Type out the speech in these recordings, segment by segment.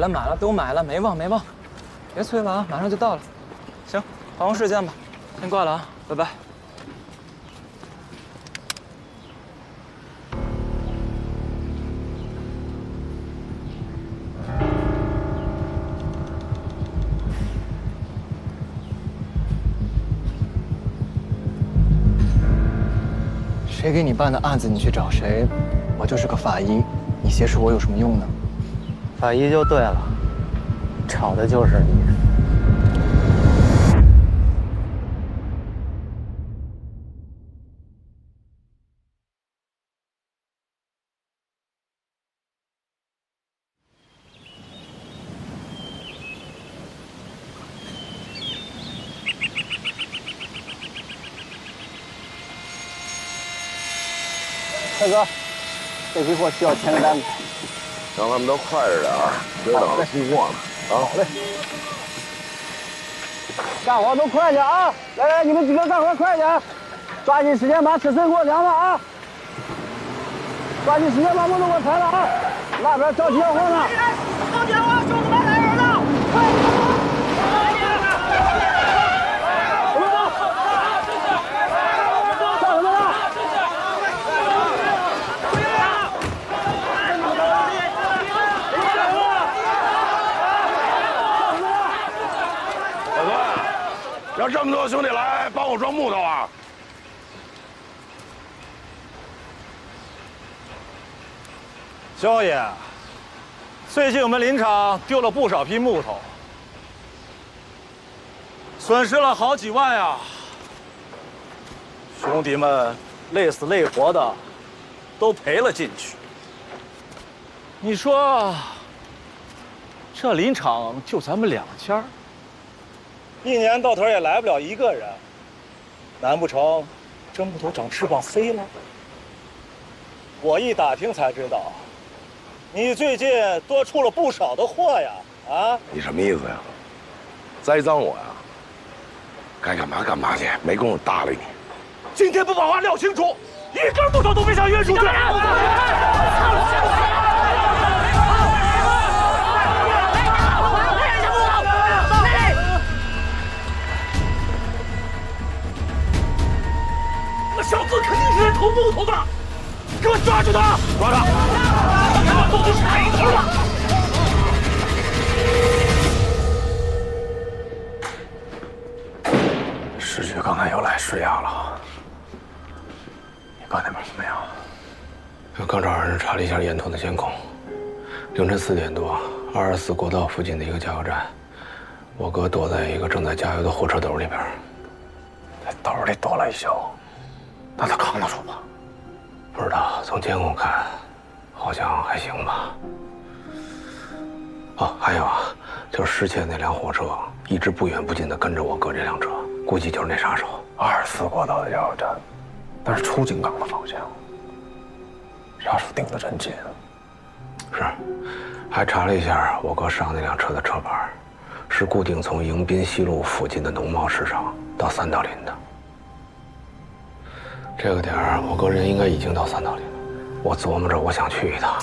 了，买了，都买了，没忘没忘，别催了啊，马上就到了。行，办公室见吧，先挂了啊，拜拜。谁给你办的案子，你去找谁。我就是个法医，你挟持我有什么用呢？法医就对了，找的就是你。大哥，这批货需要签个单子。让他们都快着点儿，别等着出货了。好嘞。干活都快点啊！来来，你们几个干活快点，抓紧时间把尺寸给我量了啊！抓紧时间把木头给我裁了啊！那边着急要货呢。放电话，兄弟们来人了！快！让这么多兄弟来帮我装木头啊！萧爷，最近我们林场丢了不少批木头，损失了好几万呀。兄弟们累死累活的，都赔了进去。你说，这林场就咱们2家。1年到头也来不了1个人，难不成这木头长翅膀飞了？我一打听才知道，你最近多出了不少的货呀！啊，你什么意思呀？栽赃我呀？该干嘛干嘛去，没工夫搭理你。今天不把话撂清楚，一根木头都别想运出去！小子肯定是来偷木头的，给我抓住他！抓他！他都是海头了！市局刚才又来施压了，你哥那边怎么样？刚找人查了一下沿途的监控，凌晨4点多，24国道附近的一个加油站，我哥躲在一个正在加油的货车斗里边，在斗里躲了1宿。那他扛得住吗？不知道，从监控看，好像还行吧。哦，还有啊，就是失窃那辆货车一直不远不近的跟着我哥这辆车，估计就是那杀手。24国道的加油站，那是出京港的方向，杀手盯得真紧。是，还查了一下我哥上那辆车的车牌，是固定从迎宾西路附近的农贸市场到三道林的。这个点儿，我哥人应该已经到三道林了。我琢磨着，我想去一趟。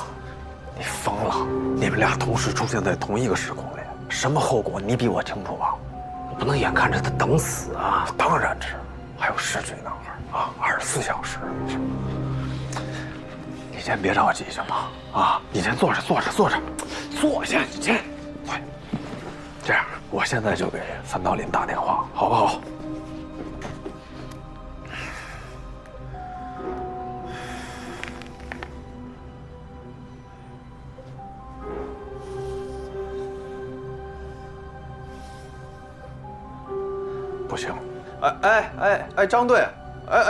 你疯了！你们俩同时出现在同一个时空里，什么后果你比我清楚吧？我不能眼看着他等死啊！当然是，还有市局那会儿啊，24小时。你先别着急行吗？啊，你先坐着，坐下，你先坐下。这样，我现在就给三道林打电话，好不好？不行，哎，张队，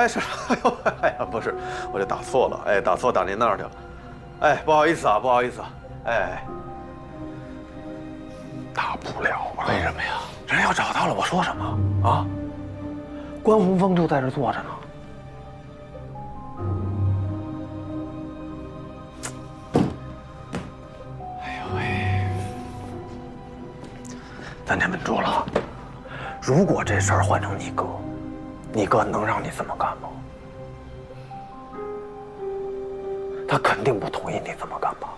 是，哎呀，不是，我这打错了，打错打您那儿去了，不好意思啊，打不了啊！为什么呀？人要找到了，我说什么啊？关洪峰就在这坐着呢。哎呦喂！咱先稳住了。如果这事儿换成你哥能让你这么干吗？他肯定不同意你这么干吧？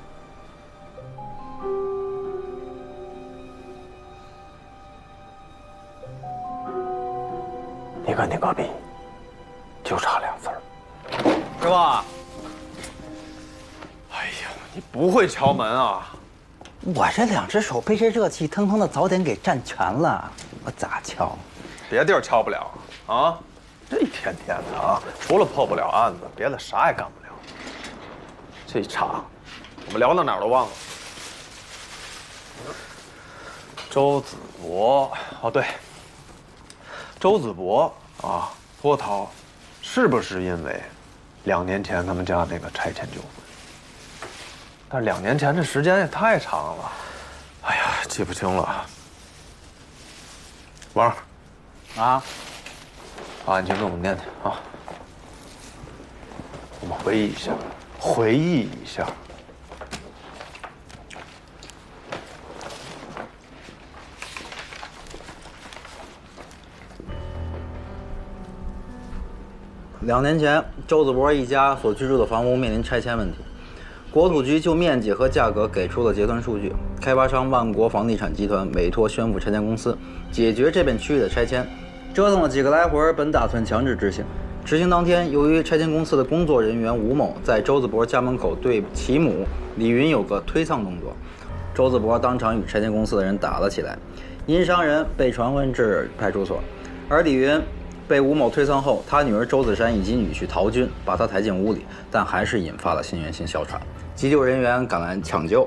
你跟你隔壁就差2字儿。师傅，哎呀，你不会敲门啊？我这2只手被这热气腾腾的早点给占全了，我咋敲？别地儿敲不了啊！这一天天的啊，除了破不了案子，别的啥也干不了。这一查，我们聊到哪儿都忘了。周子博，哦对，周子博啊，脱逃，是不是因为2年前他们家那个拆迁纠纷？但是2年前这时间也太长了，哎呀，记不清了。王儿，啊，把案情给我们念念啊，我们回忆一下，回忆一下。2年前，周子博一家所居住的房屋面临拆迁问题，国土局就面积和价格给出了结算数据。开发商万国房地产集团委托宣府拆迁公司解决这片区域的拆迁，折腾了几个来回，本打算强制执行。执行当天，由于拆迁公司的工作人员吴某在周子博家门口对其母李云有个推搡动作，周子博当场与拆迁公司的人打了起来，因伤人被传唤至派出所，而李云被吴某推搡后，他女儿周子珊以及女婿陶军把他抬进屋里，但还是引发了心源性哮喘。急救人员赶来抢救，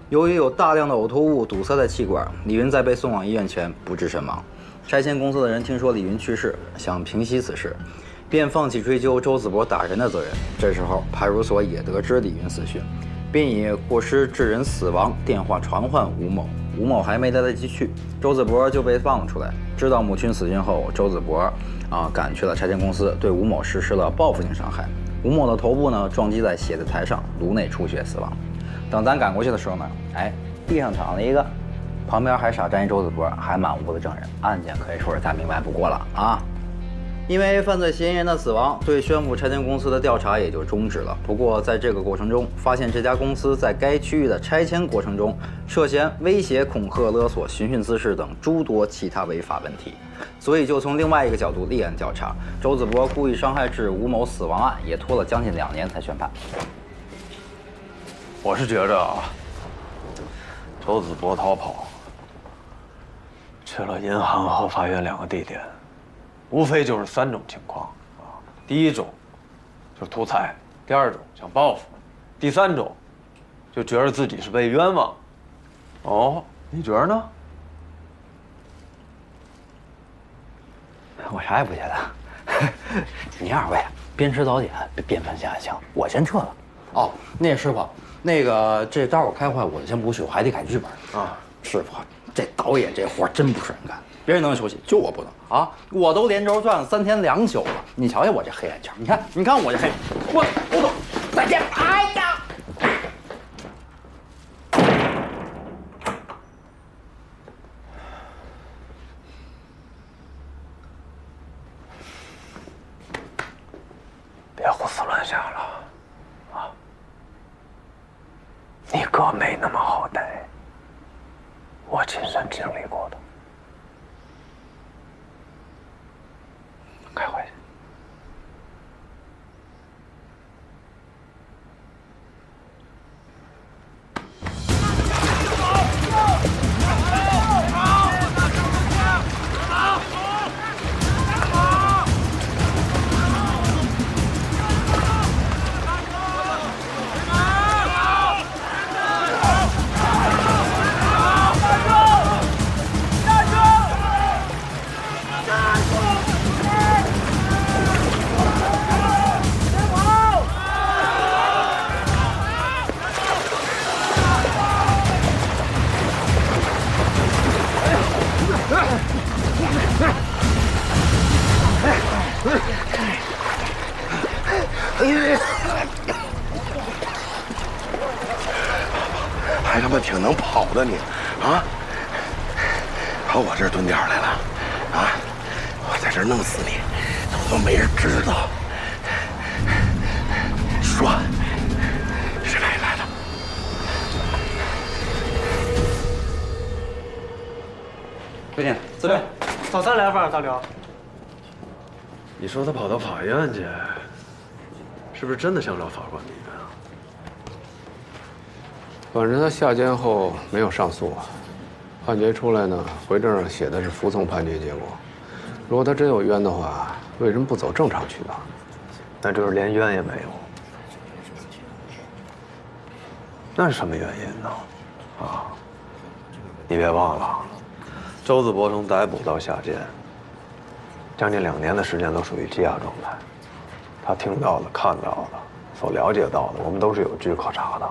由于有大量的呕吐物堵塞在气管，李云在被送往医院前不治身亡。拆迁公司的人听说李云去世，想平息此事，便放弃追究周子博打人的责任。这时候，派出所也得知李云死讯，并以过失致人死亡电话传唤吴某。吴某还没来得及去，周子博就被放了出来。知道母亲死讯后，周子博赶去了拆迁公司，对吴某实施了报复性伤害。吴某的头部呢撞击在写字台上，颅内出血死亡。等咱赶过去的时候呢，地上躺了一个，旁边还傻站一周子博，还满屋的证人，案件可以说是再明白不过了啊。因为犯罪嫌疑人的死亡，对宣府拆迁公司的调查也就终止了。不过，在这个过程中，发现这家公司在该区域的拆迁过程中，涉嫌威胁、恐吓、勒索、寻衅滋事等诸多其他违法问题，所以就从另外一个角度立案调查。周子博故意伤害致吴某死亡案也拖了将近2年才宣判。我是觉着啊，周子博逃跑，去了银行和法院2个地点。无非就是3种情况啊，第一种就是图财，第2种想报复，第3种就觉得自己是被冤枉。哦，你觉得呢？我啥也不觉得。你2位边吃早点边分析案情，我先撤了。哦，那师傅，那个这待会儿开会我就先不去，我还得改剧本啊。师傅，这导演这活真不是人干。别人能休息，就我不能啊！我都连轴转了3天2宿了。你瞧瞧我这黑眼圈，你看我这黑，我走，再见！哎呀！别胡思乱想了，啊！你哥没那么好逮，我亲身经历过的。开会去。还他妈挺能跑的你，啊！跑我这儿蹲点来了，啊！我在这儿弄死你，都没人知道。说，是哪里来的？推荐资料，早餐来份，大刘。你说他跑到法院去，是不是真的想找法官理论啊？反正他下监后没有上诉啊，判决出来呢，回证上写的是服从判决结果。如果他真有冤的话，为什么不走正常渠道？那就是连冤也没有。那是什么原因呢？啊，你别忘了，周子博从逮捕到下监，将近2年的时间都属于羁押状态。他听到的、看到的、所了解到的，我们都是有据可查的。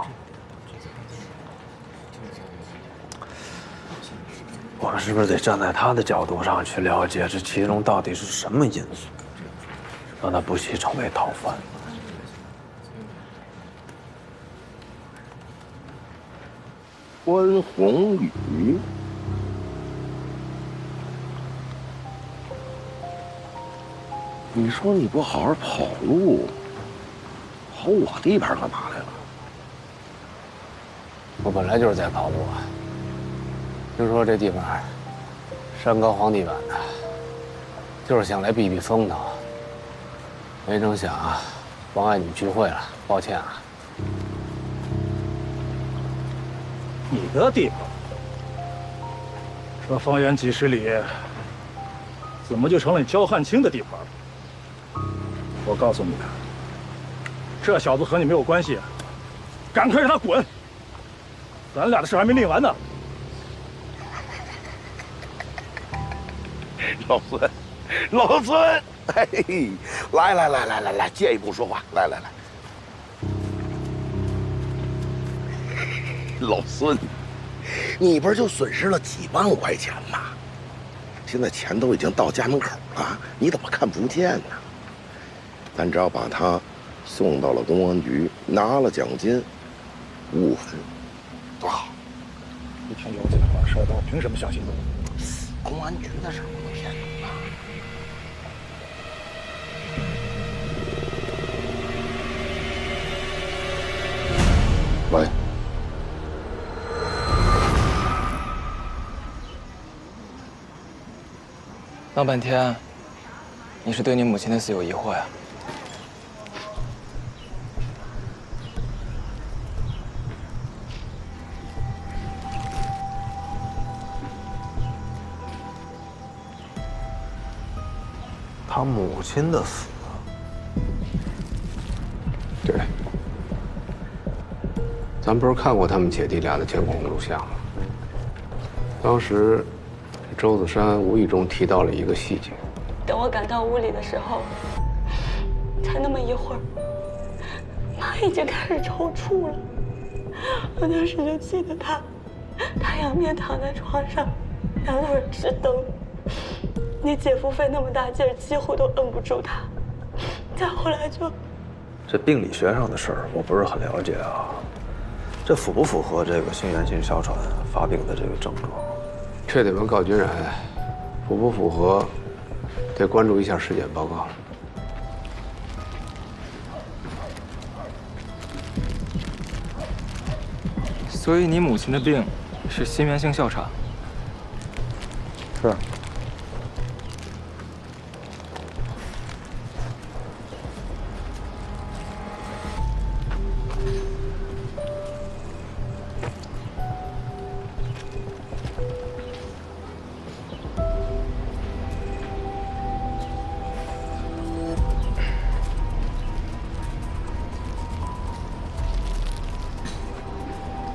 我们是不是得站在他的角度上去了解这其中到底是什么因素，让他不惜成为逃犯？关宏宇，你说你不好好跑路，跑我地盘干嘛来了？我本来就是在跑路啊。听说这地方山高皇帝远的，就是想来避避风头。没成想啊，妨碍你们聚会了，抱歉啊。你的地盘，这方圆几十里，怎么就成了你焦汉卿的地盘了？我告诉你，这小子和你没有关系，赶快让他滚！咱俩的事还没定完呢。老孙，老孙，嘿，来，借一步说话，来，老孙，你不是就损失了几万块钱吗？现在钱都已经到家门口了，你怎么看不见呢？咱只要把他送到了公安局，拿了奖金，5分，多好！一听有钱话，社道凭什么相信你？公安局的事不能骗人啊！喂，闹半天，你是对你母亲的死有疑惑呀？他母亲的死，对，咱不是看过他们姐弟俩的监控录像吗？当时周子山无意中提到了一个细节。等我赶到屋里的时候，才那么一会儿，妈已经开始抽搐了。我当时就记得她仰面躺在床上，2腿直蹬。你姐夫费那么大劲儿，几乎都摁不住她。再后来就……这病理学上的事儿，我不是很了解啊。这符不符合这个心源性哮喘发病的这个症状？这得问高君然，符不符合，得关注一下尸检报告。所以你母亲的病是心源性哮喘。是。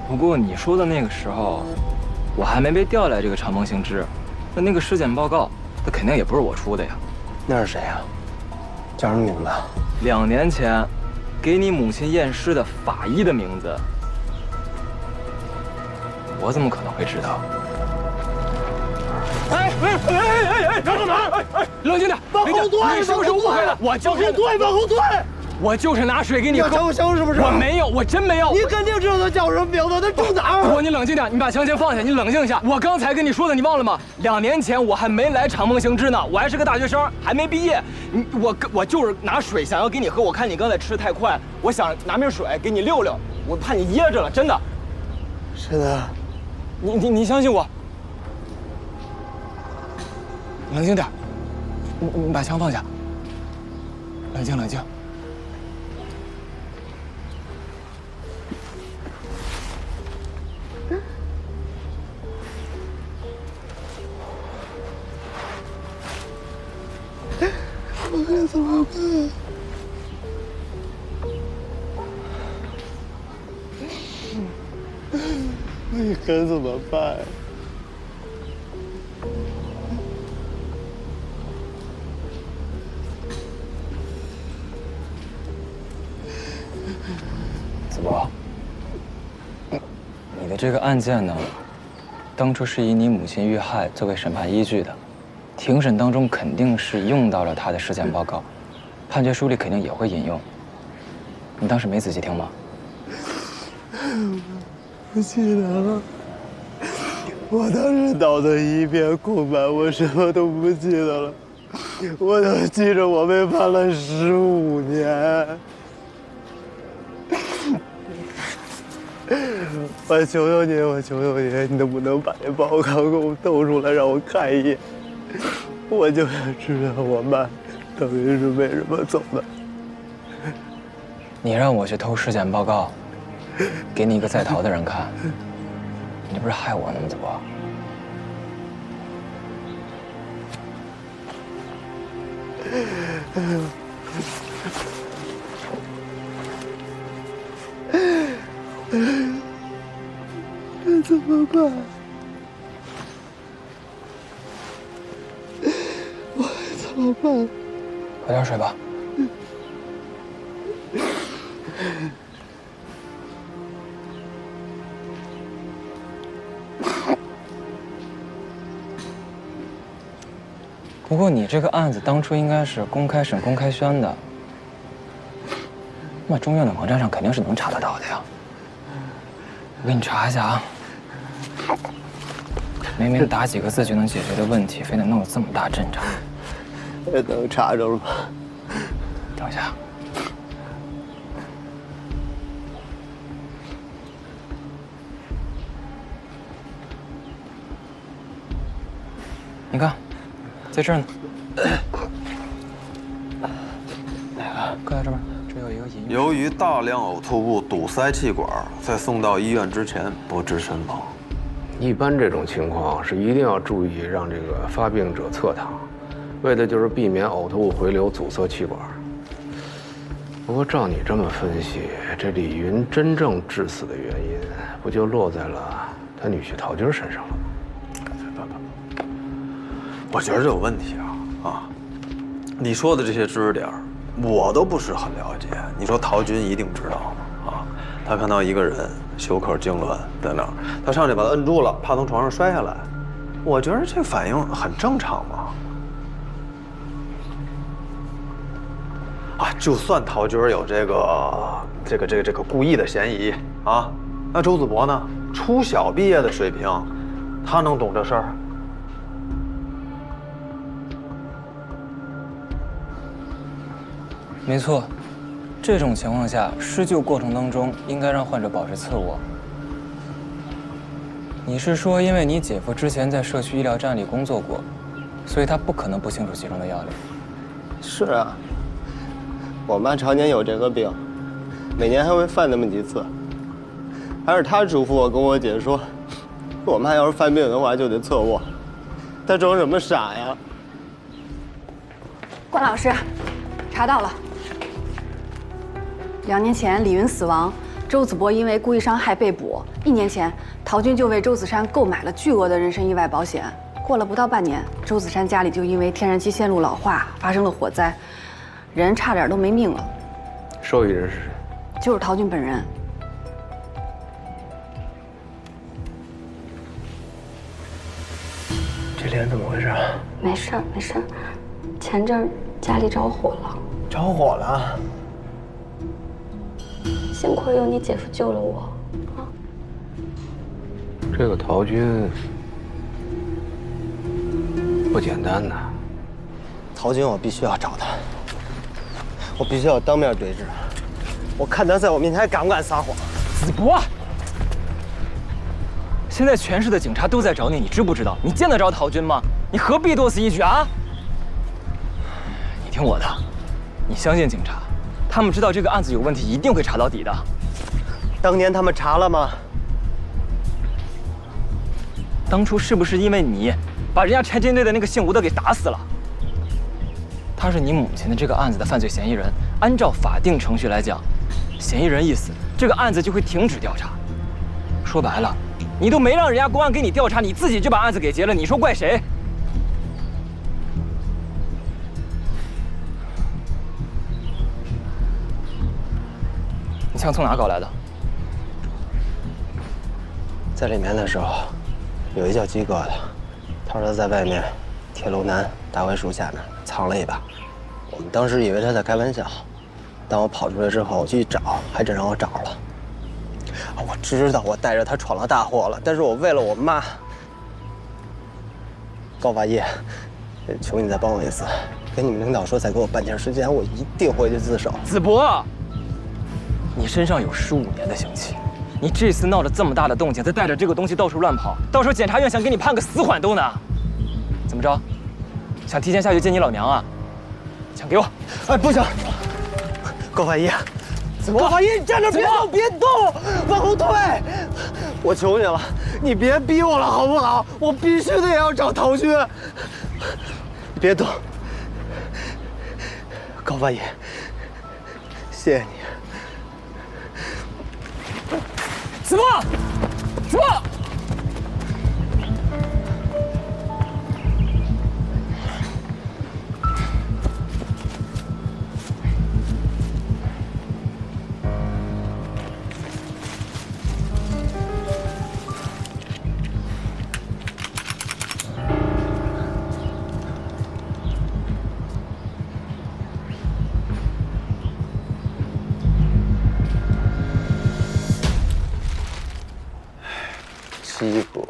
不过你说的那个时候，我还没被调来这个长梦行知，那个尸检报告，那肯定也不是我出的呀。那是谁呀？叫什么名字？2年前，给你母亲验尸的法医的名字，我怎么可能会知道？哎，别动哪！哎，冷静点，往后退，你是不是误会了？我就是往后退。我就是拿水给你喝。要抢我枪是不是？我没有，我真没有。你肯定知道他叫什么名字，他住哪儿？你冷静点，你把枪先放下，你冷静一下。我刚才跟你说的，你忘了吗？2年前我还没来长梦行知呢，我还是个大学生，还没毕业。我就是拿水想要给你喝，我看你刚才吃太快，我想拿瓶水给你溜溜，我怕你噎着了，真的。是的。你相信我。冷静点，你把枪放下。冷静冷静。我该怎么办？我该怎么办？子博，你的这个案件呢，当初是以你母亲遇害作为审判依据的，庭审当中肯定是用到了她的尸检报告，判决书里肯定也会引用。你当时没仔细听吗？不记得了，我当时脑子一片空白，我什么都不记得了。我就记着我被判了15年。我求求你，我求求你，你能不能把那报告给我抖出来，让我看一眼？我就想知道我妈到底是为什么走的。你让我去偷尸检报告，给你一个在逃的人看，你不是害我呢吗，子博？这怎么办？我怎么办？喝点水吧。不过你这个案子当初应该是公开审、公开宣的，那中院的网站上肯定是能查得到的呀。我给你查一下啊。明明打几个字就能解决的问题，非得弄得这么大阵仗。这能查着吗？等一下。你看，在这儿呢。哪个？搁在这边。这有一个隐喻。由于大量呕吐物堵塞气管，在送到医院之前不治身亡。一般这种情况是一定要注意让这个发病者侧躺，为的就是避免呕吐物回流阻塞气管。不过照你这么分析，这李云真正致死的原因，不就落在了他女婿陶军身上了吗？我觉得这有问题啊！你说的这些知识点，我都不是很了解。你说陶军一定知道吗？啊，他看到一个人休克痉挛在那儿，他上去把他摁住了，怕从床上摔下来。我觉得这反应很正常嘛。啊，就算陶军有这个故意的嫌疑啊，那周子博呢？初小毕业的水平，他能懂这事儿？没错，这种情况下，施救过程当中应该让患者保持侧卧。你是说，因为你姐夫之前在社区医疗站里工作过，所以他不可能不清楚其中的要领？是啊，我妈常年有这个病，每年还会犯那么几次。还是他嘱咐我跟我姐说，我妈要是犯病的话就得侧卧。他装什么傻呀？关老师，查到了。2年前李云死亡，周子博因为故意伤害被捕。1年前，陶军就为周子珊购买了巨额的人身意外保险。过了不到半年，周子珊家里就因为天然气线路老化发生了火灾，人差点都没命了。受益人是谁？就是陶军本人。这脸怎么回事啊？没事儿，没事儿。前阵儿家里着火了，着火了。幸亏有你姐夫救了我。这个陶军不简单呐。陶军，我必须要找他，我必须要当面对质，我看他在我面前还敢不敢撒谎。子博，现在全市的警察都在找你，你知不知道？你见得着陶军吗？你何必多此一举啊？你听我的，你相信警察，他们知道这个案子有问题，一定会查到底的。当年他们查了吗？当初是不是因为你把人家拆迁队的那个姓吴的给打死了？他是你母亲的这个案子的犯罪嫌疑人，按照法定程序来讲，嫌疑人一死，这个案子就会停止调查。说白了，你都没让人家公安给你调查，你自己就把案子给结了，你说怪谁？你枪从哪搞来的？在里面的时候，有一叫鸡哥的，他说他在外面铁路南大槐树下面藏了一把，我们当时以为他在开玩笑，当我跑出来之后，我去找，还真让我找了。我知道我带着他闯了大祸了，但是我为了我妈，高法医，求你再帮我一次，跟你们领导说，再给我半天时间，我一定回去自首。子博，你身上有15年的刑期，你这次闹了这么大的动静，再带着这个东西到处乱跑，到时候检察院想给你判个死缓都难。怎么着？想提前下去见你老娘啊？枪给我！哎，不行，高法医。高法医，你站着别动，别动，往后退！我求你了，你别逼我了，好不好？我必须得要找陶军。别动，高法医，谢谢你。子墨，子墨。鸡哥，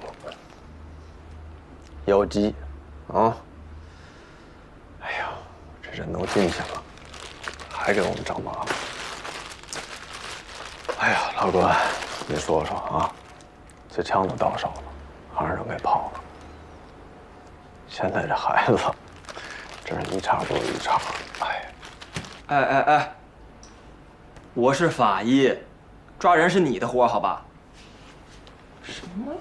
有鸡，啊！哎呀，这人都进去了，还给我们找麻烦。哎呀，老哥，你说说啊，这枪都到手了，还让人给跑了。现在这孩子，真是一茬不如一茬。哎，我是法医，抓人是你的活，好吧？什么？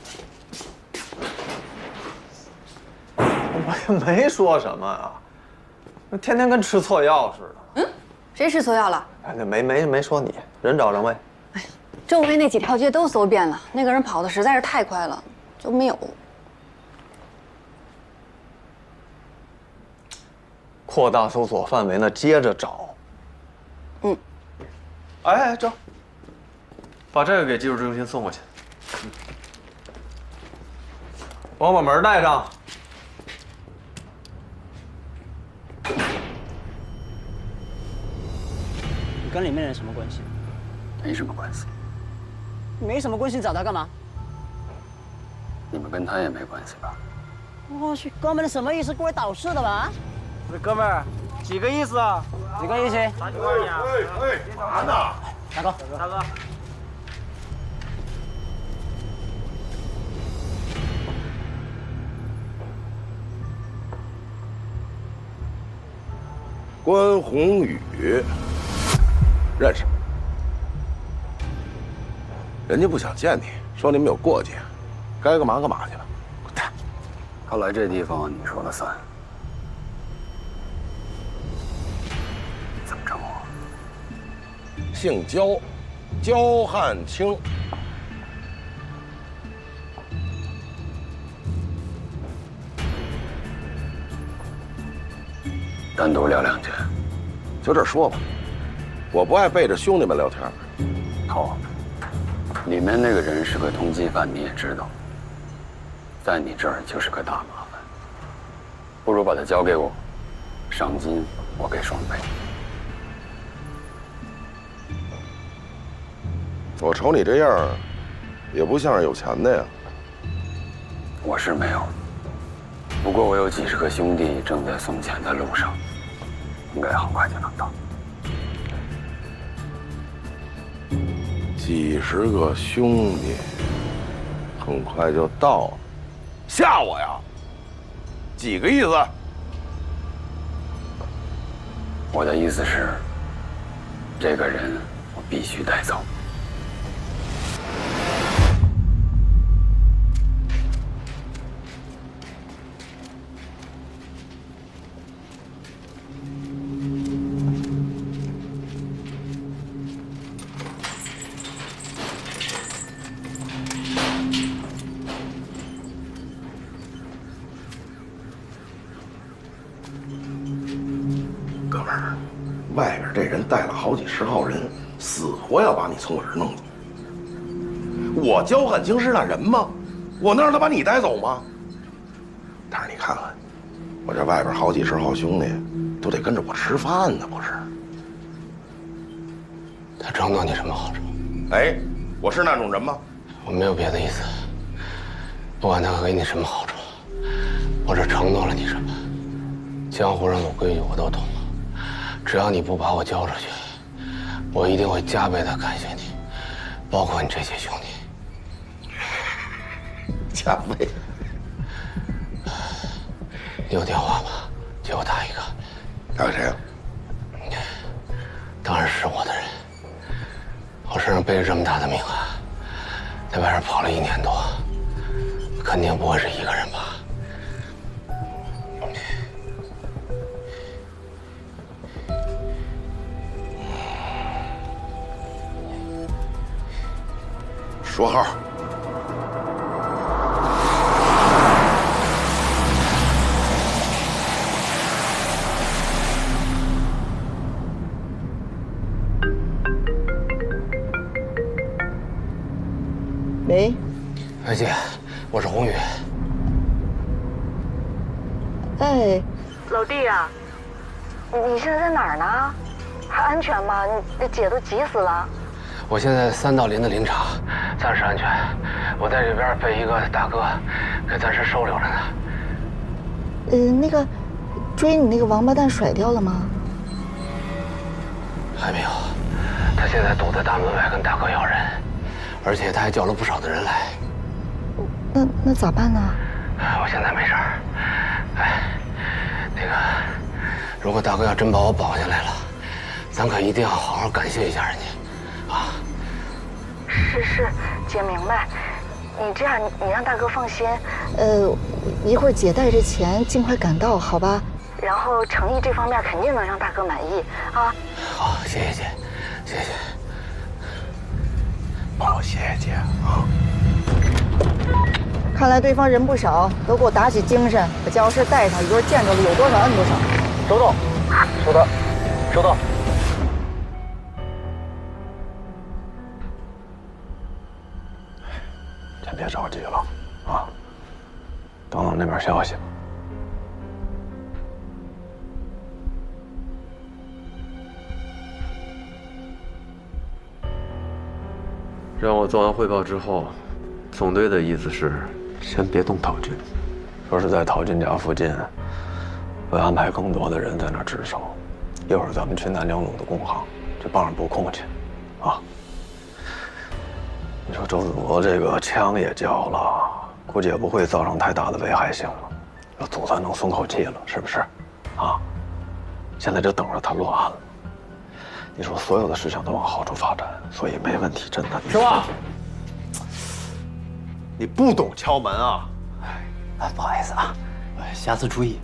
我也没说什么啊，那天天跟吃错药似的。嗯，谁吃错药了？哎，那没说你，人找着没？哎，周围那几条街都搜遍了，那个人跑的实在是太快了，就没有。扩大搜索范围呢，接着找。嗯。哎，这，把这个给技术中心送过去。帮我把门带上。你跟里面人什么关系？没什么关系。没什么关系，找他干嘛？你们跟他也没关系吧？我去，哥们，什么意思？过来捣事的吧？这哥们儿，几个意思啊？几个意思？啥情况呀？哎，干啥呢？大哥，大哥。关宏宇，认识。人家不想见你，说你们有过节，该干嘛干嘛去了。滚蛋！他来这地方你说了算。怎么称呼？姓焦，焦汉卿。单独聊两句。就这说吧，我不爱背着兄弟们聊天。好，里面那个人是个通缉犯，你也知道，在你这儿就是个大麻烦。不如把他交给我，赏金我给双倍。我瞅你这样，也不像是有钱的呀。我是没有，不过我有几十个兄弟正在送钱的路上，应该很快就能到。几十个兄弟，很快就到了，吓我呀？几个意思？我的意思是，这个人我必须带走。哥们儿，外边这人带了好几10号人，死活要把你从我这儿弄走。我交汉卿是那人吗？我能让他把你带走吗？但是你看看，我这外边好几10号兄弟都得跟着我吃饭呢，不是？他承诺你什么好处？哎，我是那种人吗？我没有别的意思，不管他给你什么好处，我只承诺了你什么。江湖上的规矩我都懂了，只要你不把我交出去，我一定会加倍的感谢你，包括你这些兄弟。加倍？你有电话吗？借我打一个。打给谁啊？当然是我的人。我身上背着这么大的命啊，在外边跑了1年多，肯定不会是一个人吧？说号。喂，哎姐，我是宏宇。哎，老弟呀，你现在在哪儿呢？还安全吗？你姐都急死了。我现在3道林的林场，暂时安全。我在这边被一个大哥给暂时收留着呢。那个追你那个王八蛋甩掉了吗？还没有，他现在堵在大门外跟大哥要人，而且他还叫了不少的人来。那咋办呢？我现在没事儿。哎，那个，如果大哥要真把我保下来了，咱可一定要好好感谢一下人家，啊！是，姐明白。你这样，你让大哥放心。一会儿姐带着钱尽快赶到，好吧？然后诚意这方面肯定能让大哥满意啊。好，谢谢姐，谢谢。帮我谢谢姐啊！看来对方人不少，都给我打起精神，把家伙事带上，一会儿见着了有多少按多少。收到，收到，收到。先别着急了，啊，等等那边消息。让我做完汇报之后，总队的意思是先别动陶军，说是在陶军家附近会安排更多的人在那儿值守，一会儿咱们去南江路的工行去帮着布控去，啊。你说周子博这个枪也交了，估计也不会造成太大的危害性了，要总算能松口气了，是不是？啊，现在就等着他落案了。你说所有的事情都往好处发展，所以没问题，真的。师傅，你不懂敲门啊？不好意思啊，下次注意。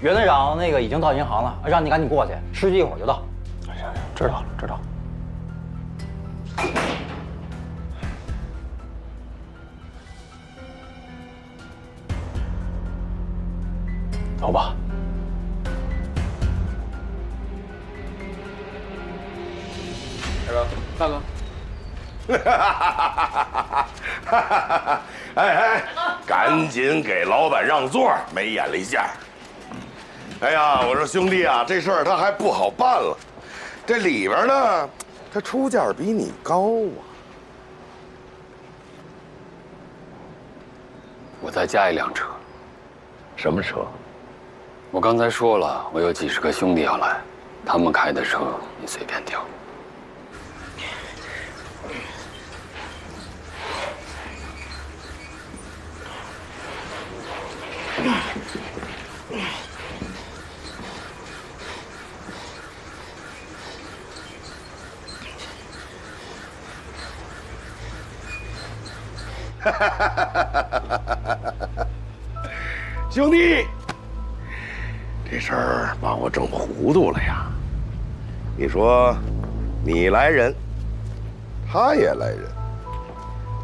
袁队长那个已经到银行了，让你赶紧过去，10几会儿就到。行，知道了，知道了。走吧。大哥，哎，赶紧给老板让座，没眼力见儿。哎呀，我说兄弟啊，这事儿他还不好办了，这里边呢，他出价比你高啊。我再加一辆车。什么车？我刚才说了，我有几10个兄弟要来，他们开的车你随便挑。兄弟，这事儿把我整糊涂了呀！你说，你来人，他也来人，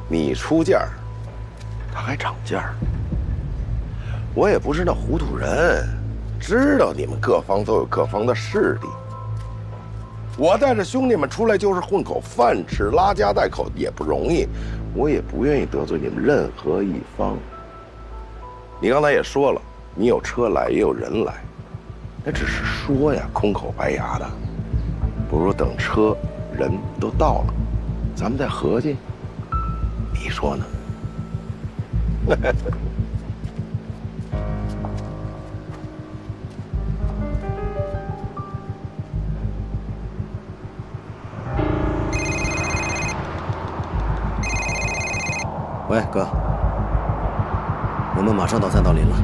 你出价儿，他还涨价儿。我也不是那糊涂人，知道你们各方都有各方的势力。我带着兄弟们出来就是混口饭吃，拉家带口也不容易，我也不愿意得罪你们任何一方。你刚才也说了，你有车来也有人来，那只是说呀，空口白牙的。不如等车人都到了，咱们再合计，你说呢？喂，哥，我们马上到三道林了。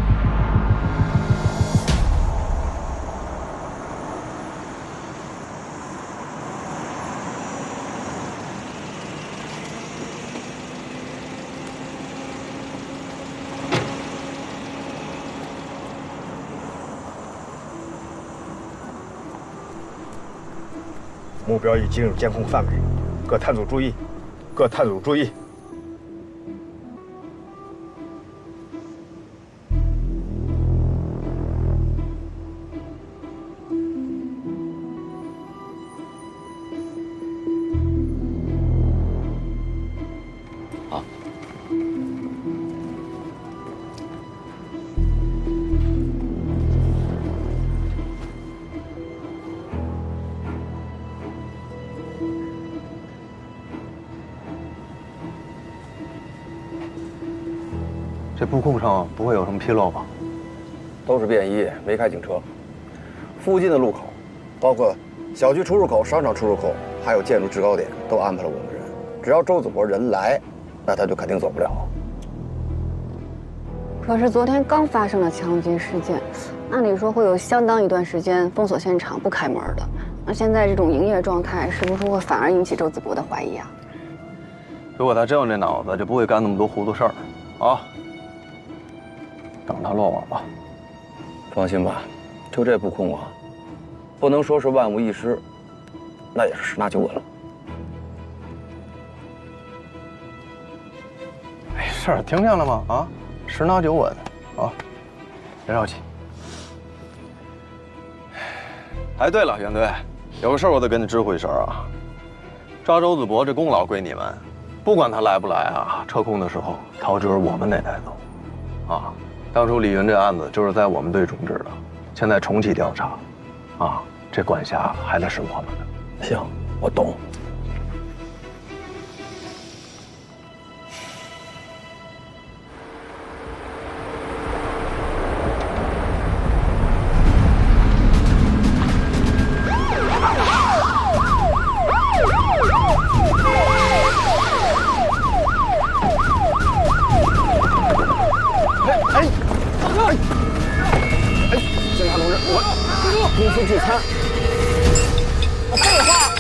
目标已进入监控范围，各探组注意，各探组注意。好。这布控上不会有什么纰漏吧？都是便衣，没开警车。附近的路口，包括小区出入口、商场出入口，还有建筑制高点，都安排了我们人。只要周子博人来，那他就肯定走不了。可是昨天刚发生了枪击事件，按理说会有相当一段时间封锁现场、不开门的。那现在这种营业状态，是不是会反而引起周子博的怀疑啊？如果他真有这脑子，就不会干那么多糊涂事儿啊！等他落网吧。放心吧，就这布控啊，不能说是万无一失，那也是十拿九稳了。没事儿，听见了吗？啊，十拿九稳，啊，别着急。哎，对了，袁队，有个事儿我得跟你知会一声啊。抓周子博这功劳归你们，不管他来不来啊，撤控的时候桃就是我们得带走，啊。当初李云这案子就是在我们队中制的，现在重启调查，啊，这管辖还得是我们的。行，我懂。公司聚餐，废话，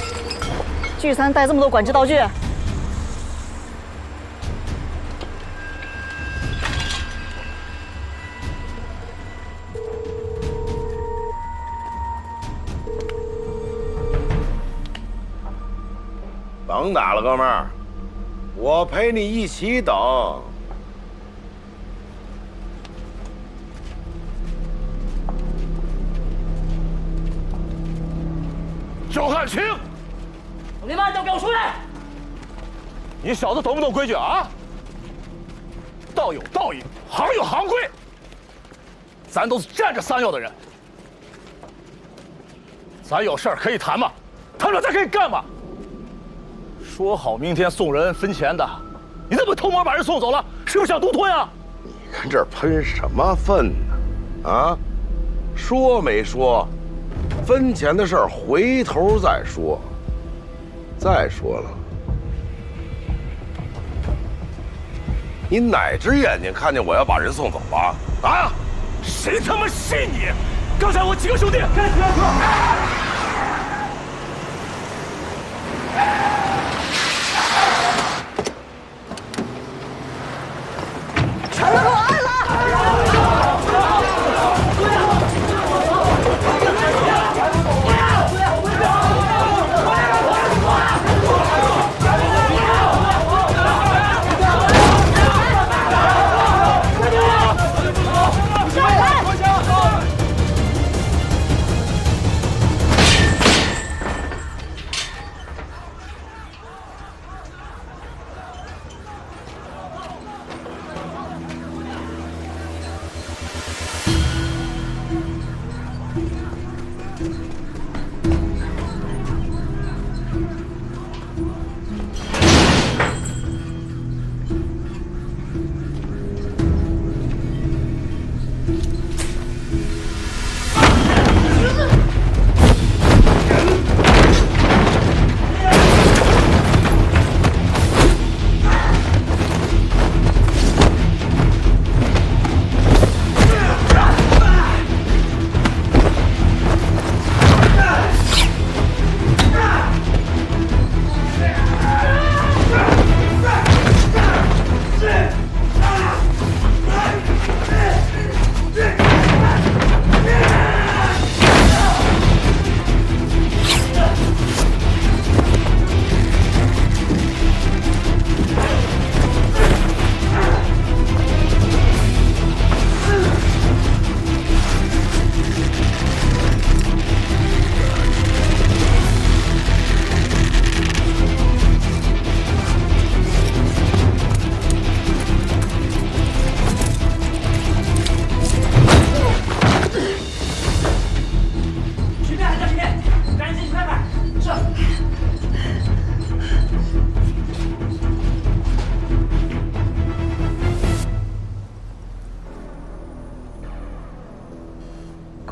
聚餐带这么多管制道具，甭打了，哥们儿，我陪你一起等。赵汉卿，你们都给我出来！你小子懂不懂规矩啊？道有道义，行有行规。咱都是站着三要的人，咱有事儿可以谈嘛，谈了咱可以干嘛？说好明天送人分钱的，你这么偷摸把人送走了，是不是想独吞啊？你跟这儿喷什么粪呢？啊，说没说？分钱的事儿回头再说。再说了，你哪只眼睛看见我要把人送走了？啊？谁他妈信你？刚才我几个兄弟干起来了！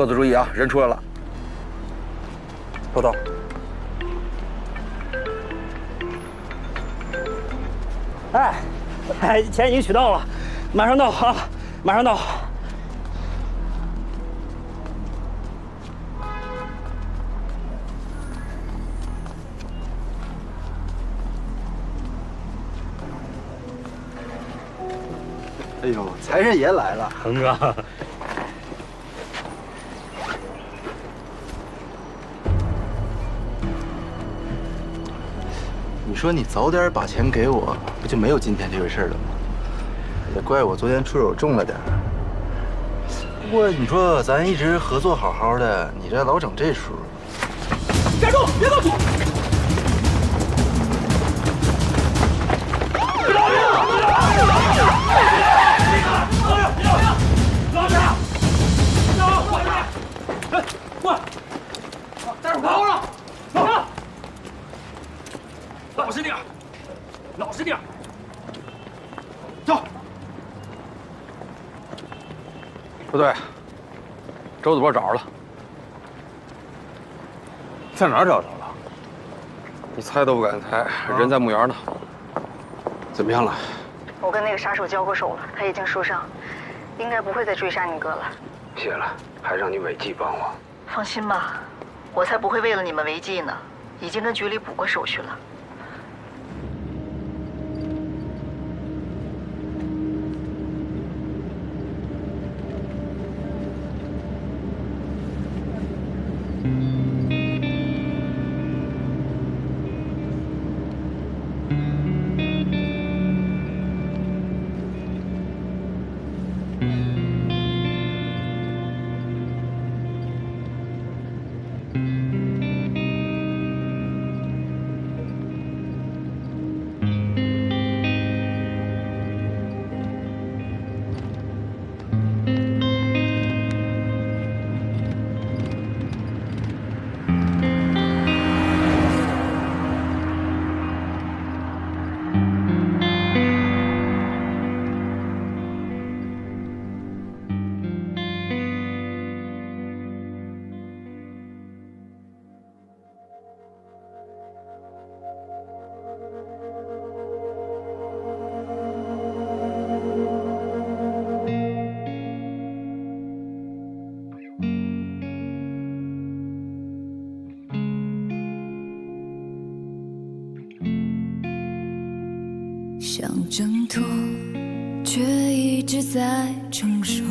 各自注意啊，人出来了。收到。哎，钱已经取到了，马上到啊，马上到。哎呦，财神爷来了，恒哥。你说你早点把钱给我，不就没有今天这回事了吗？也怪我昨天出手重了点。不过你说咱一直合作好好的，你这老整这出。站住！别动手！老实点，老实点，走。不对，周子波找着了，在哪儿找着了？你猜都不敢猜，人在墓园呢。怎么样了？我跟那个杀手交过手了，他已经受伤，应该不会再追杀你哥了。谢了，还让你违纪帮我。放心吧，我才不会为了你们违纪呢，已经跟局里补过手续了。想挣脱，却一直在承受；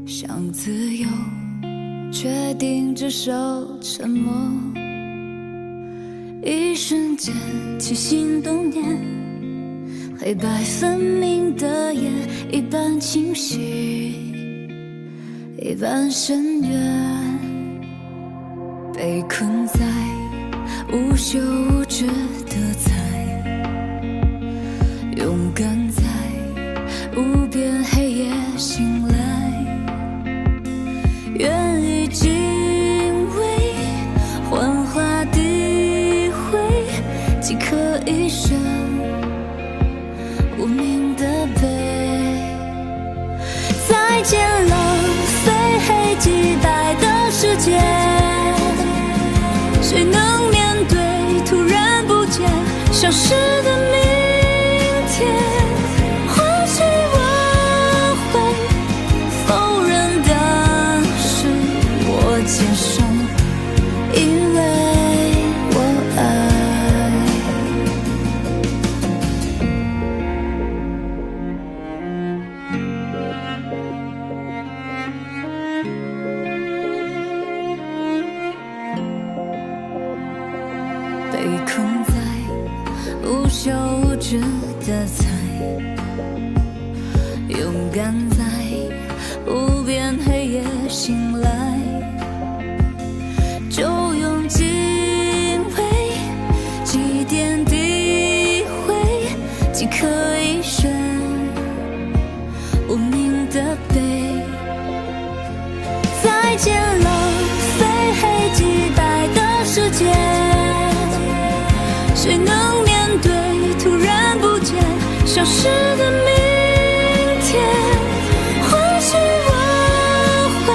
想自由，决定只守沉默。一瞬间起心动念，黑白分明的眼，一半清晰，一半深渊，被困在无休无止的猜。勇敢在无边黑夜醒来，愿意敬畏，幻化诋毁，即刻一生无名的悲。再见了，非黑即白的世界，谁能面对突然不见消失的明天？或许我会否认的是我接受，因为我爱。被困在无休无止的猜，勇敢在无边黑夜醒来，就用敬畏几点诋毁，即刻一生无名的悲。再见了，非黑即白的世界，谁能面对突然不见消失的明天？或许我会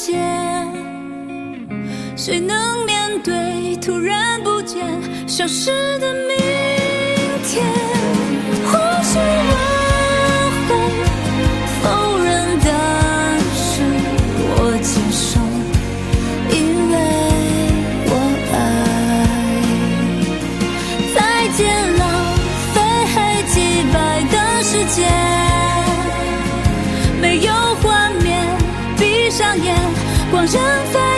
界，谁能面对突然不见消失的明天？或许我会否认，但是我接受，因为我爱。再见浪费黑即白的世界，没有幻灭，闭上眼，光人飞。